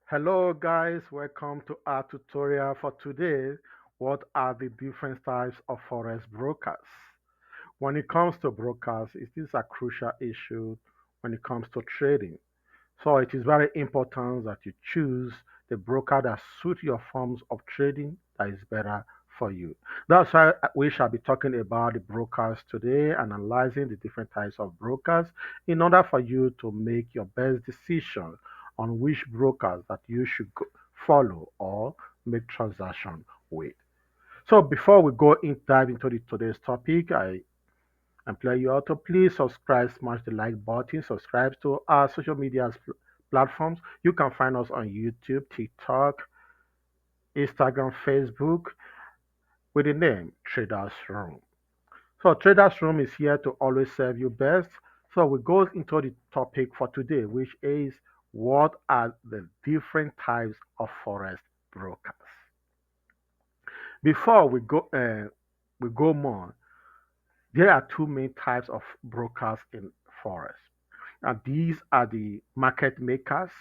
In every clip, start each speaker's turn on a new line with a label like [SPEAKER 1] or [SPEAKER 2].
[SPEAKER 1] Hello guys, welcome to our tutorial for today. What are the different types of forex brokers? When it comes to brokers, it is a crucial issue when it comes to trading. So it is very important that you choose the broker that suits your forms of trading that is better for you. That's why we shall be talking about the brokers today, analyzing the different types of brokers in order for you to make your best decision on which brokers that you should follow or make transaction with. So before we go in dive into today's topic, I implore you all to please subscribe, smash the like button, subscribe to our social media platforms. You can find us on YouTube, TikTok, Instagram, Facebook with the name Traders Room. So Traders Room is here to always serve you best. So we go into the topic for today, which is what are the different types of forex brokers. Before we go more, there are two main types of brokers in forex. And these are the market makers,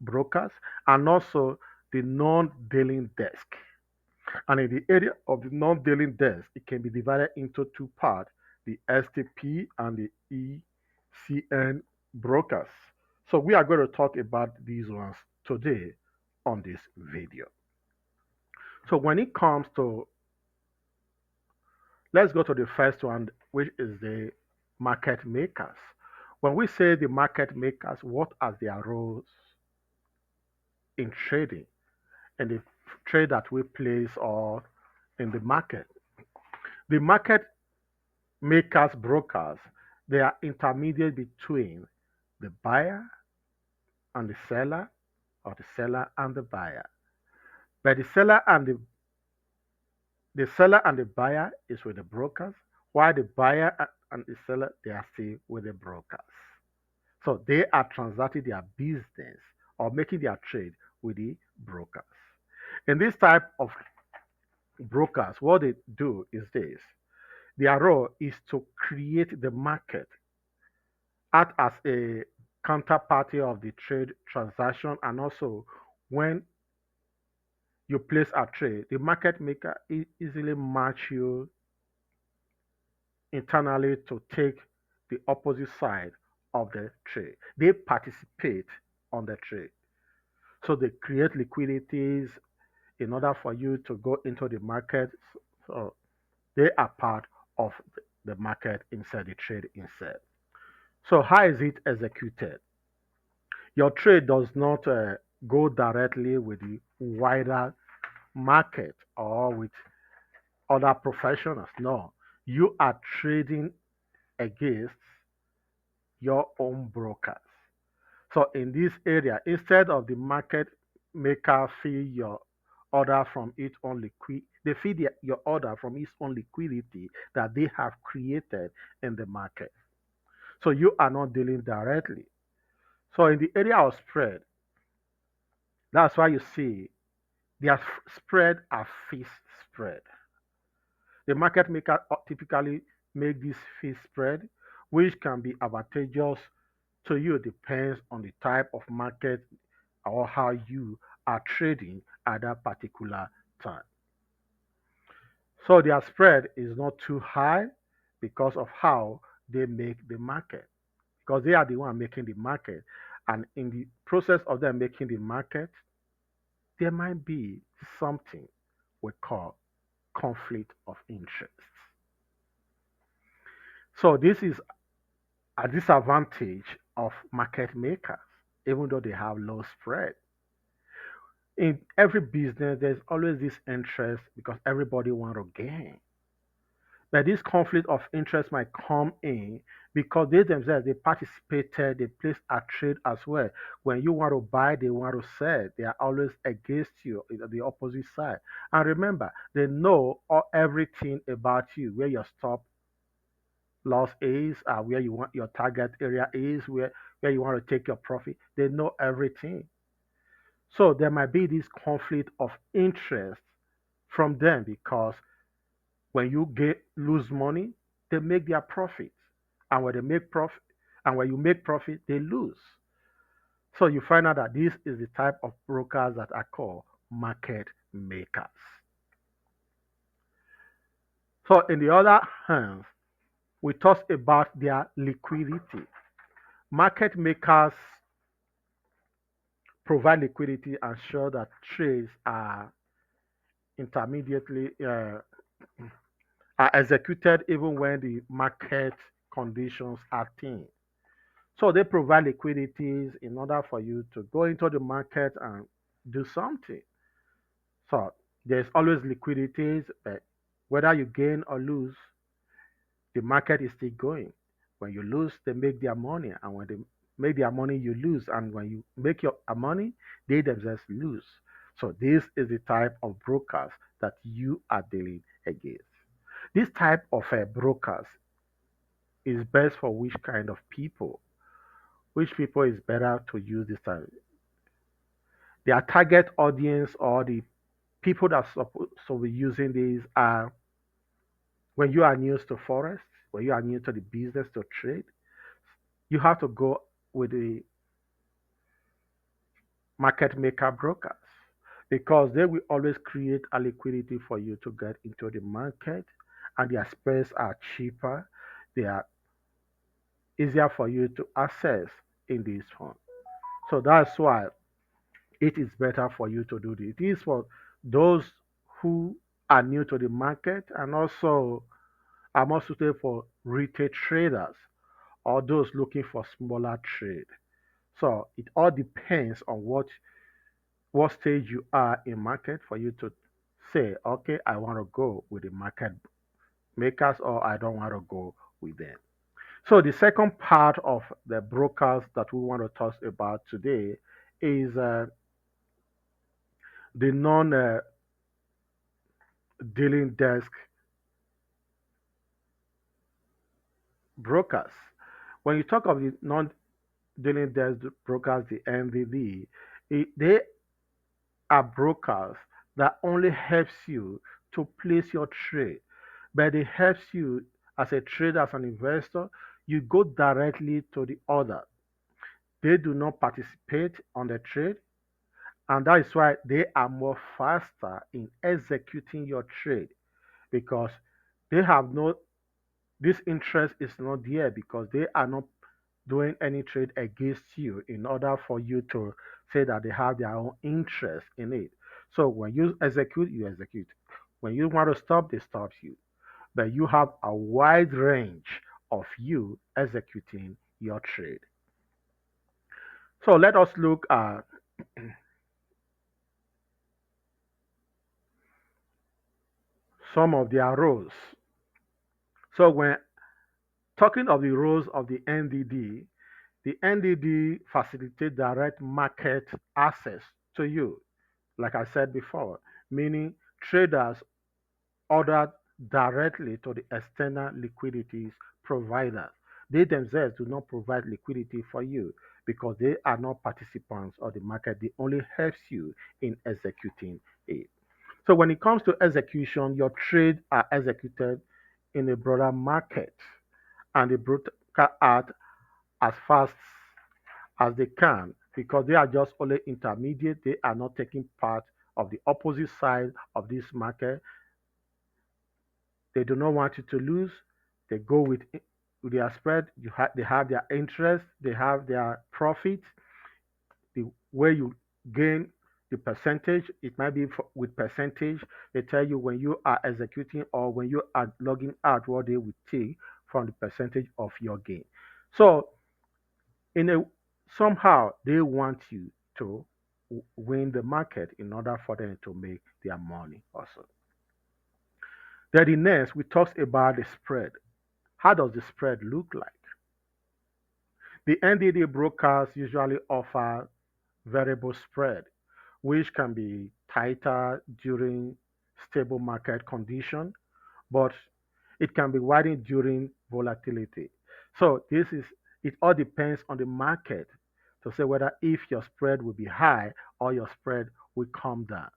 [SPEAKER 1] brokers, and also the non-dealing desk. And in the area of the non-dealing desk, it can be divided into two parts, the STP and the ECN brokers. So we are going to talk about these ones today on this video. So when it comes to, let's go to the first one, which is the market makers. When we say the market makers, what are their roles in trading and the trade that we place or in the market? The market makers, brokers, they are intermediate between the buyer and the seller or the seller and the buyer. But the seller and the buyer is with the brokers, while the buyer and the seller they are still with the brokers. So they are transacting their business or making their trade with the brokers. In this type of brokers, what they do is this. Their role is to create the market, act as a counterparty of the trade transaction, and also when you place a trade, the market maker easily match you internally to take the opposite side of the trade. They participate on the trade. So they create liquidities in order for you to go into the market. So they are part of the market inside the trade inside. So how is it executed? Your trade does not go directly with the wider market or with other professionals. No, you are trading against your own brokers. So in this area, instead of the market maker fee your order from its own liquid, they feed your order from its own liquidity that they have created in the market. So you are not dealing directly. So in the area of spread, that's why you see their spread are fixed spread. The market maker typically make this fixed spread, which can be advantageous to you depends on the type of market or how you are trading at that particular time. So their spread is not too high because of how they make the market, because they are the one making the market. And in the process of them making the market, there might be something we call conflict of interest. So this is a disadvantage of market makers, even though they have low spread. In every business, there's always this interest because everybody want to gain. But this conflict of interest might come in because they themselves they participated, they placed a trade as well. When you want to buy, they want to sell. They are always against you, the opposite side. And remember, they know everything about you, where your stop loss is, where you want your target area is, where you want to take your profit. They know everything. So there might be this conflict of interest from them because when you get lose money, they make their profits. And when they make profit, and when you make profit, they lose. So you find out that this is the type of brokers that are called market makers. So in the other hand, we talk about their liquidity. Market makers provide liquidity and ensure that trades intermediately are executed even when the market conditions are thin. So they provide liquidities in order for you to go into the market and do something. So there's always liquidities, but whether you gain or lose, the market is still going. When you lose, they make their money, and when they make their money, you lose, and when you make your money, they themselves lose. So this is the type of brokers that you are dealing against. This type of brokers is best for which kind of people? Which people is better to use this type? Their target audience or the people that supposed to be using these are when you are new to Forex, when you are new to the business to trade, you have to go with the market maker brokers because they will always create a liquidity for you to get into the market and their spreads are cheaper. They are easier for you to access in this fund. So that's why it is better for you to do this. It is for those who are new to the market and also are more suited for retail traders or those looking for smaller trade. So it all depends on what stage you are in market for you to say, okay, I want to go with the market makers or I don't want to go with them. So the second part of the brokers that we want to talk about today is the non-dealing desk brokers. When you talk of the non-dealing desk brokers, the NDD, they are brokers that only helps you to place your trade, but it helps you as a trader, as an investor. You go directly to the order. They do not participate on the trade, and that is why they are more faster in executing your trade because they have no this interest is not there because they are not doing any trade against you in order for you to say that they have their own interest in it. So when you execute, you execute. When you want to stop, they stop you. But you have a wide range of you executing your trade. So let us look at some of their roles. So when talking of the roles of the NDD facilitate direct market access to you, like I said before, meaning traders order directly to the external liquidities providers. They themselves do not provide liquidity for you because they are not participants of the market. They only helps you in executing it. So when it comes to execution, your trades are executed in a broader market and the broker act as fast as they can because they are just only intermediate. They are not taking part of the opposite side of this market. They do not want you to lose. They go with their spread. They have their interest. They have their profit. The way you gain the percentage, it might be with percentage. They tell you when you are executing or when you are logging out what they will take from the percentage of your gain. So in a somehow they want you to win the market in order for them to make their money also. Then the next we talked about the spread. How does the spread look like? The NDD brokers usually offer variable spread, which can be tighter during stable market condition, but it can be widened during volatility. So it all depends on the market to say whether if your spread will be high or your spread will come down.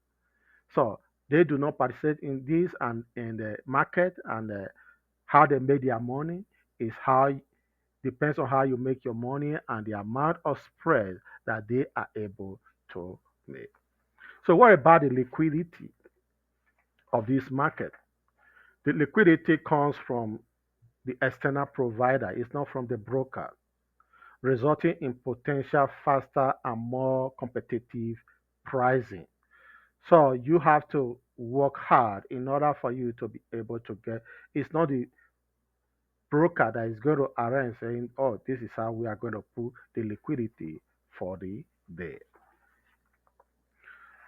[SPEAKER 1] So they do not participate in this and in the market and how they make their money is how Depends on how you make your money and the amount of spread that they are able to make. So, what about the liquidity of this market? The liquidity comes from the external provider, it's not from the broker, resulting in potential faster and more competitive pricing. So you have to work hard in order for you to be able to get. It's not the broker that is going to arrange saying, "Oh, this is how we are going to put the liquidity for the day."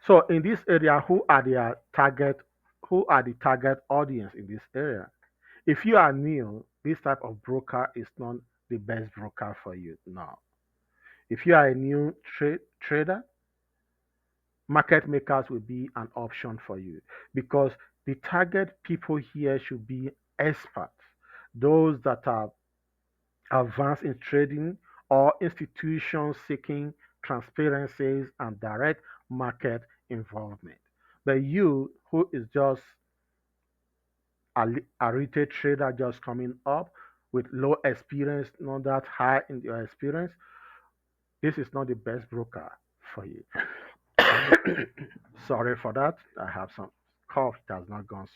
[SPEAKER 1] So in this area, who are their target? Who are the target audience in this area? If you are new, this type of broker is not the best broker for you. No. If you are a new trader, market makers will be an option for you because the target people here should be experts, those that are advanced in trading or institutions seeking transparencies and direct market involvement. But you, who is just a retail trader just coming up with low experience, not that high in your experience, this is not the best broker for you. Sorry for that. I have some cough. It has not gone.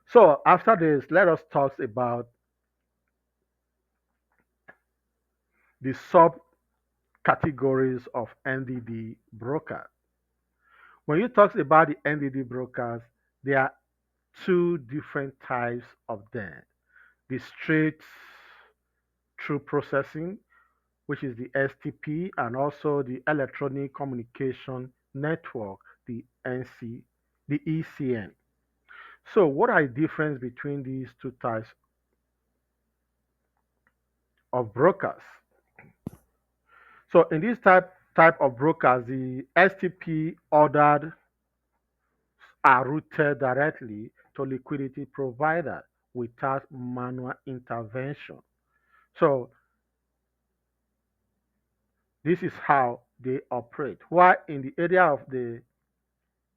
[SPEAKER 1] So after this, let us talk about the subcategories of NDD broker. When you talk about the NDD brokers, there are two different types of them. The straight through processing, which is the STP, and also the electronic communication network, the NC, the ECN. So, what are the difference between these two types of brokers? So, in this type of brokers, the STP ordered are routed directly to liquidity provider without manual intervention. So, this is how they operate. While in the area of the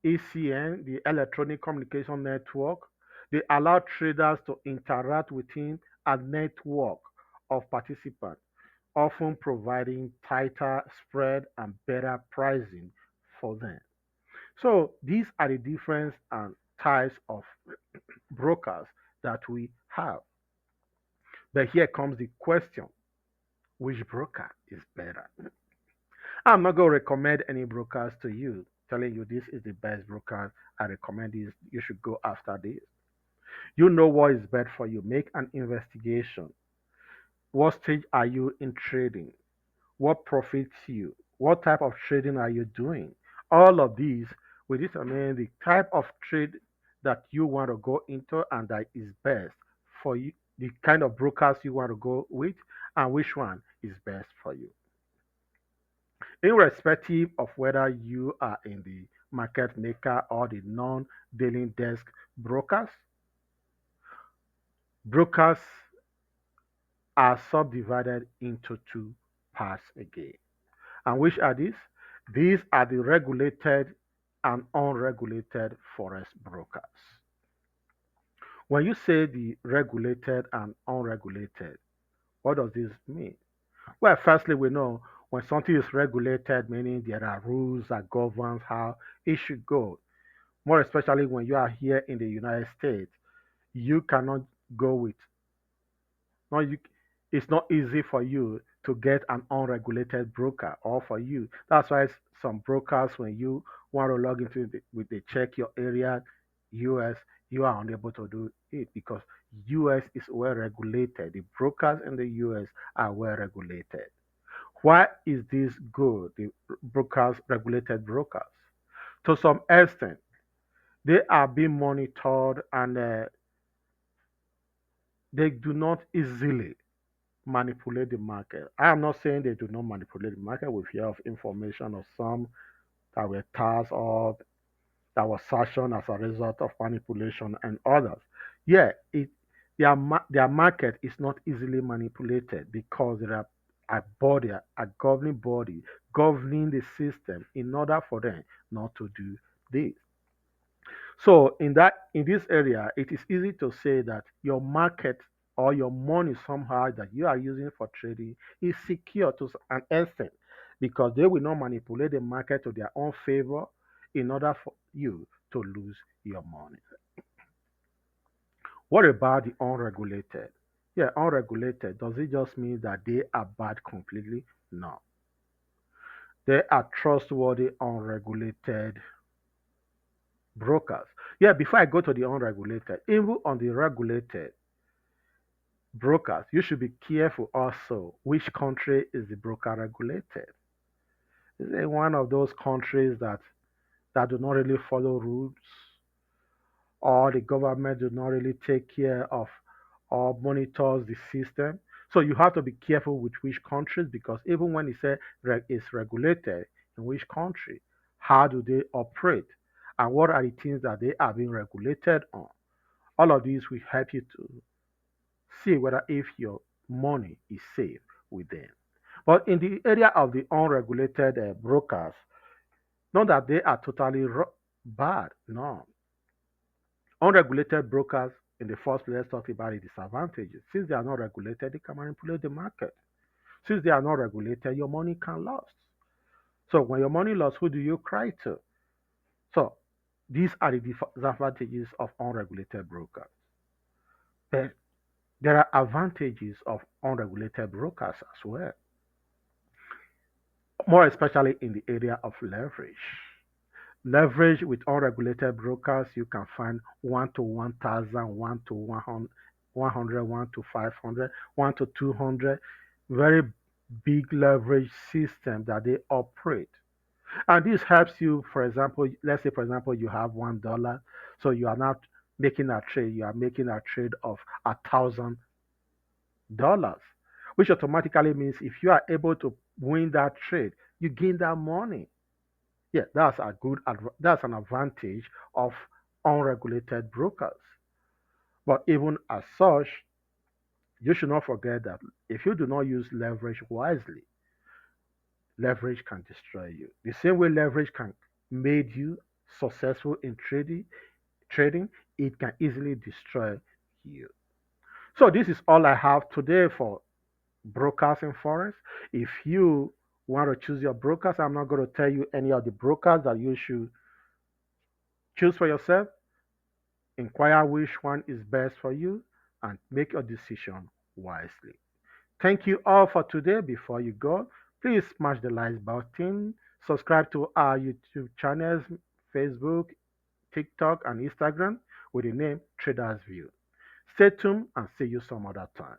[SPEAKER 1] ECN, the Electronic Communication Network, they allow traders to interact within a network of participants, often providing tighter spread and better pricing for them. So these are the different types of brokers that we have. But here comes the question, which broker is better? I'm not going to recommend any brokers to you, telling you this is the best broker. I recommend this. You should go after this. You know what is best for you. Make an investigation. What stage are you in trading? What profits you? What type of trading are you doing? All of these will determine the type of trade that you want to go into and that is best for you, the kind of brokers you want to go with, and which one is best for you. Irrespective of whether you are in the market maker or the non dealing desk brokers, brokers are subdivided into two parts again. And which are these? These are the regulated and unregulated forex brokers. When you say the regulated and unregulated, what does this mean? Well, firstly, we know when something is regulated, meaning there are rules that govern how it should go. More especially when you are here in the United States, you cannot go with no, it's not easy for you to get an unregulated broker or for you. That's why some brokers, when you want to log into with the check your area US, you are unable to do it because US is well regulated. The brokers in the US are well regulated. Why is this good? The brokers, regulated brokers, to some extent, they are being monitored and they do not easily manipulate the market. I am not saying they do not manipulate the market with fear of information or some that were tasked or that was sanctioned as a result of manipulation and others. Yeah, their market is not easily manipulated because there are a body, a governing body governing the system in order for them not to do this. So in this area, it is easy to say that your market or your money somehow that you are using for trading is secure to an extent because they will not manipulate the market to their own favor in order for you to lose your money. What about the unregulated? Yeah, unregulated. Does it just mean that they are bad completely? No. They are trustworthy, unregulated brokers. Yeah, before I go to the unregulated, even on the regulated brokers, you should be careful also which country is the broker regulated. Is it one of those countries that do not really follow rules, or the government do not really take care of or monitors the system? So you have to be careful with which countries because even when it says it's regulated in which country, how do they operate, and what are the things that they are being regulated on? All of these will help you to see whether if your money is safe with them. But in the area of the unregulated brokers, not that they are totally bad, no. Unregulated brokers, in the first place, let's talk about the disadvantages. Since they are not regulated, they can manipulate the market. Since they are not regulated, your money can lose. So when your money lost, who do you cry to? So these are the disadvantages of unregulated brokers. But there are advantages of unregulated brokers as well, more especially in the area of leverage. Leverage with unregulated brokers, you can find 1 to 1,000, 1 to 100, 100, 1 to 500, 1 to 200. Very big leverage system that they operate. And this helps you, for example, let's say, for example, you have $1. So you are not making a trade, you are making a trade of $1,000, which automatically means if you are able to win that trade, you gain that money. Yeah, that's an advantage of unregulated brokers. But even as such, you should not forget that if you do not use leverage wisely, leverage can destroy you. The same way leverage can made you successful in trading, it can easily destroy you. So this is all I have today for brokers in Forex. If you want to choose your brokers, I'm not going to tell you any of the brokers that you should choose for yourself. Inquire which one is best for you and make your decision wisely. Thank you all for today. Before you go, please smash the like button, subscribe to our YouTube channels, Facebook, TikTok, and Instagram with the name Traders View. Stay tuned and see you some other time.